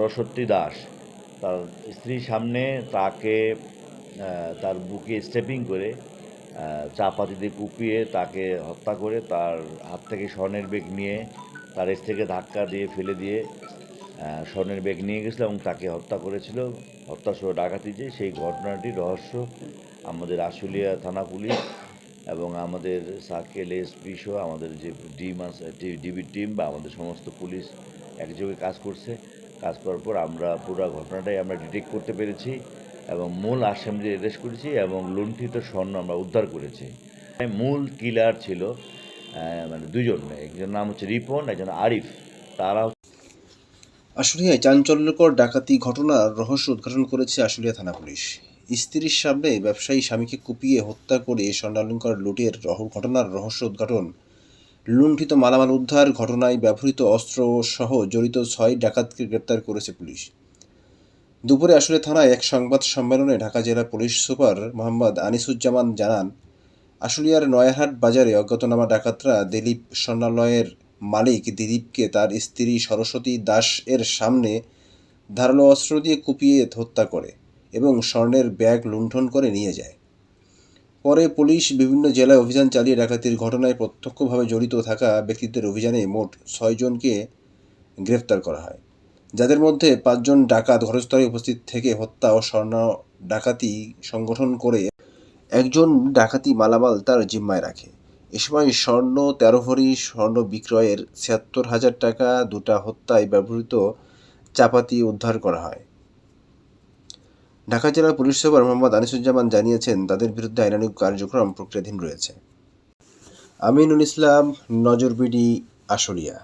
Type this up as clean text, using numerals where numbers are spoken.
সরস্বতী দাস তার স্ত্রীর সামনে তাকে তার বুকে স্টেপিং করে চাপাতি দিয়ে কুপিয়ে তাকে হত্যা করে তার হাত থেকে স্বর্ণের ব্যাগ নিয়ে তার স্ত্রীকে ধাক্কা দিয়ে ফেলে দিয়ে স্বর্ণের ব্যাগ নিয়ে গেছিল এবং তাকে হত্যা করেছিল। হত্যাসহ ডাকাতি, যে সেই ঘটনাটির রহস্য আমাদের আশুলিয়া থানা পুলিশ এবং আমাদের সার্কেল এসপি সহ আমাদের যে ডিবি টিম বা আমাদের সমস্ত পুলিশ একযোগে কাজ করছে। কাজ করার পর আমরা পুরো ঘটনাটাই আমরা ডিটেক্ট করতে পেরেছি এবং মূল আসামিদের অ্যারেস্ট করেছি এবং লুণ্ঠিত স্বর্ণ আমরা উদ্ধার করেছি। মূল কিলার ছিল মানে দুজন, একজন নাম হচ্ছে রিপন, একজন আরিফ। তারা আশুলিয়ায় চাঞ্চল্যকর ডাকাতি ঘটনার রহস্য উদ্ঘাটন করেছে আশুলিয়া থানা পুলিশ। স্ত্রীর সামনে ব্যবসায়ী স্বামীকে কুপিয়ে হত্যা করে স্বর্ণালংকার লুটের ঘটনার রহস্য উদ্ঘাটন, লুণ্ঠিত মালামাল উদ্ধার, ঘটনায় ব্যবহৃত অস্ত্র সহ জড়িত 6 ডাকাতকে গ্রেপ্তার করেছে পুলিশ। দুপুরে আশুলিয়া থানায় এক সংবাদ সম্মেলনে ঢাকা জেলা পুলিশ সুপার মোহাম্মদ আনিসুজ্জামান জানান, আশুলিয়ার নয়ারহাট বাজারে অজ্ঞাতনামা ডাকাতরা দিলীপ স্বর্ণালয়ের মালিক দিলীপকে তার স্ত্রী সরস্বতী দাস এর সামনে ধারালো অস্ত্র দিয়ে কুপিয়ে হত্যা করে এবং স্বর্ণের ব্যাগ লুণ্ঠন করে নিয়ে যায়। পরে পুলিশ বিভিন্ন জেলায় অভিযান চালিয়ে ডাকাতির ঘটনায় প্রত্যক্ষভাবে জড়িত থাকা ব্যক্তিদের অভিযানে মোট 6 জনকে গ্রেফতার করা হয়, যাদের মধ্যে 5 জন ডাকাত ঘটনাস্থলে উপস্থিত থেকে হত্যা ও স্বর্ণ ডাকাতি সংগঠন করে, একজন ডাকাতি মালামাল তার জিম্মায় রাখে। এ সময় স্বর্ণ 13 ভরি স্বর্ণ বিক্রয়ের ৭৬,০০০ টাকা, 2টা হত্যায় ব্যবহৃত চাপাতি উদ্ধার করা হয়। ঢাকা জেলা পুলিশ সুপার মোহাম্মদ আনিসুজ্জামান জানিয়েছেন, তাদের বিরুদ্ধে আইনানুগ কার্যক্রম প্রক্রিয়াধীন রয়েছে। আমিনুল ইসলাম, নজরবিডি, আশুলিয়া।